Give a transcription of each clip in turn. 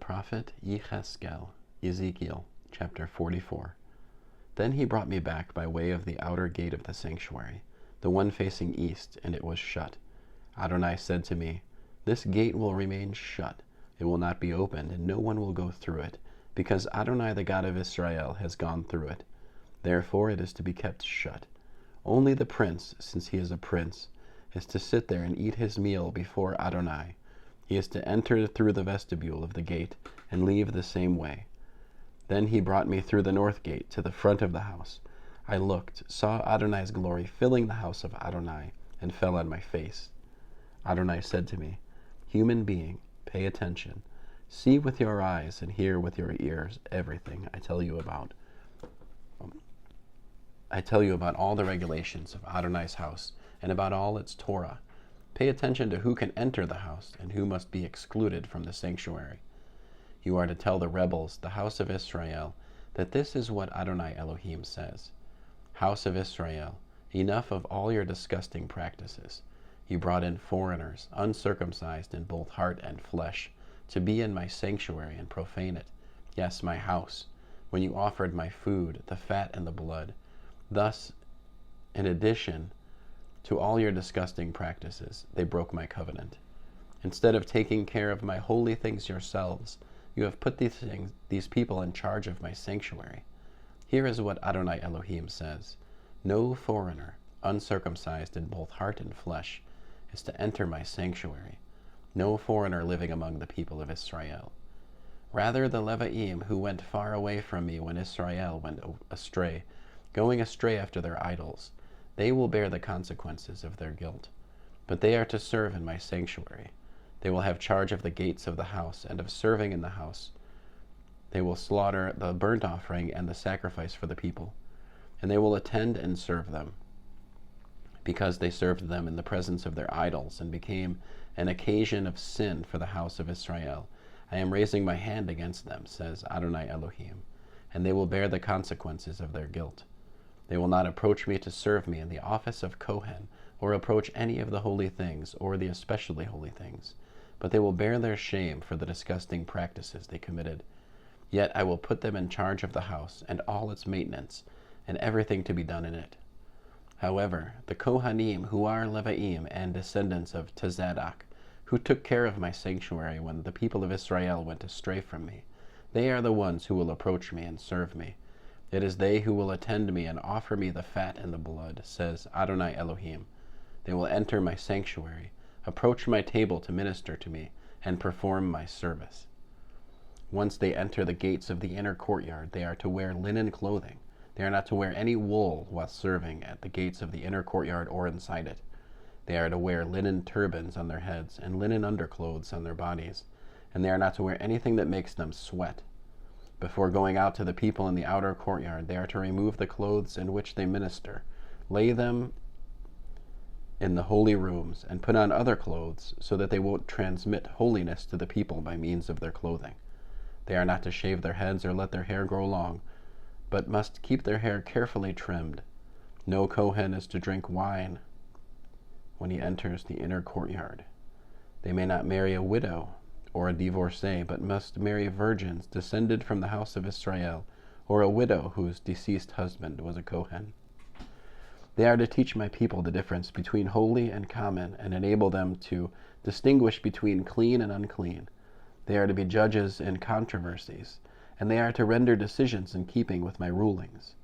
prophet Yechezk'el, Ezekiel, chapter 44. Then he brought me back by way of the outer gate of the sanctuary, the one facing east, and it was shut. Adonai said to me, "This gate will remain shut. It will not be opened, and no one will go through it, because Adonai the God of Israel has gone through it. Therefore it is to be kept shut. Only the prince, since he is a prince, is to sit there and eat his meal before Adonai. He is to enter through the vestibule of the gate and leave the same way." Then he brought me through the north gate to the front of the house. I looked, saw Adonai's glory filling the house of Adonai, and fell on my face. Adonai said to me, "Human being, pay attention. See with your eyes and hear with your ears everything I tell you about. I tell you about all the regulations of Adonai's house and about all its Torah. Pay attention to who can enter the house and who must be excluded from the sanctuary. You are to tell the rebels, the house of Israel, that this is what Adonai Elohim says. House of Israel, enough of all your disgusting practices. You brought in foreigners, uncircumcised in both heart and flesh, to be in my sanctuary and profane it, yes, my house, when you offered my food, the fat and the blood. Thus, in addition to all your disgusting practices, they broke my covenant. Instead of taking care of my holy things yourselves, you have put these people in charge of my sanctuary. Here is what Adonai Elohim says. No foreigner, uncircumcised in both heart and flesh, is to enter my sanctuary. No foreigner living among the people of Israel. Rather, the Levi'im who went far away from me when Israel went astray, going astray after their idols, they will bear the consequences of their guilt. But they are to serve in my sanctuary. They will have charge of the gates of the house and of serving in the house. They will slaughter the burnt offering and the sacrifice for the people, and they will attend and serve them. Because they served them in the presence of their idols and became an occasion of sin for the house of Israel, I am raising my hand against them, says Adonai Elohim, and they will bear the consequences of their guilt. They will not approach me to serve me in the office of Kohen, or approach any of the holy things, or the especially holy things, but they will bear their shame for the disgusting practices they committed. Yet I will put them in charge of the house, and all its maintenance, and everything to be done in it. However, the Kohanim, who are Levi'im and descendants of Tzadok, who took care of my sanctuary when the people of Israel went astray from me, they are the ones who will approach me and serve me. It is they who will attend me and offer me the fat and the blood, says Adonai Elohim. They will enter my sanctuary, approach my table to minister to me, and perform my service. Once they enter the gates of the inner courtyard, they are to wear linen clothing. They are not to wear any wool while serving at the gates of the inner courtyard or inside it. They are to wear linen turbans on their heads and linen underclothes on their bodies, and they are not to wear anything that makes them sweat. Before going out to the people in the outer courtyard, they are to remove the clothes in which they minister, lay them in the holy rooms, and put on other clothes, so that they won't transmit holiness to the people by means of their clothing. They are not to shave their heads or let their hair grow long, but must keep their hair carefully trimmed. No Kohen is to drink wine when he enters the inner courtyard. They may not marry a widow or a divorcee, but must marry virgins descended from the house of Israel, or a widow whose deceased husband was a Kohen. They are to teach my people the difference between holy and common, and enable them to distinguish between clean and unclean. They are to be judges in controversies, and they are to render decisions in keeping with my rulings.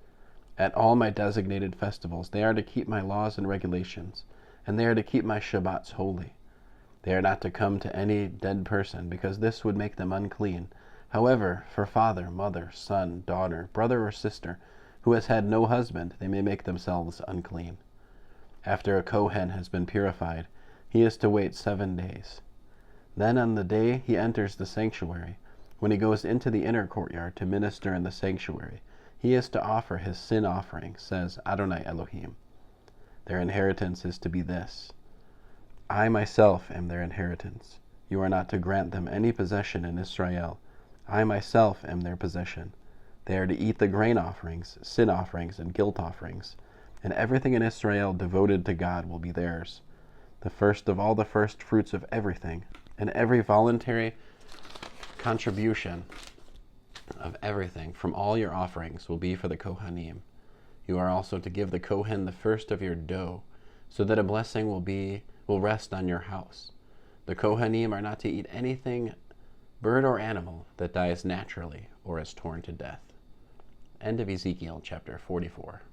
At all my designated festivals, they are to keep my laws and regulations, and they are to keep my Shabbats holy. They are not to come to any dead person, because this would make them unclean. However, for father, mother, son, daughter, brother, or sister, who has had no husband, they may make themselves unclean. After a Kohen has been purified, he is to wait 7 days. Then on the day he enters the sanctuary, when he goes into the inner courtyard to minister in the sanctuary, he is to offer his sin offering, says Adonai Elohim. Their inheritance is to be this. I myself am their inheritance. You are not to grant them any possession in Israel. I myself am their possession. They are to eat the grain offerings, sin offerings, and guilt offerings, and everything in Israel devoted to God will be theirs. The first of all the first fruits of everything, and every voluntary contribution of everything from all your offerings will be for the Kohanim. You are also to give the Kohen the first of your dough, so that a blessing will rest on your house. The Kohanim are not to eat anything, bird or animal, that dies naturally or is torn to death. End of Ezekiel chapter 44.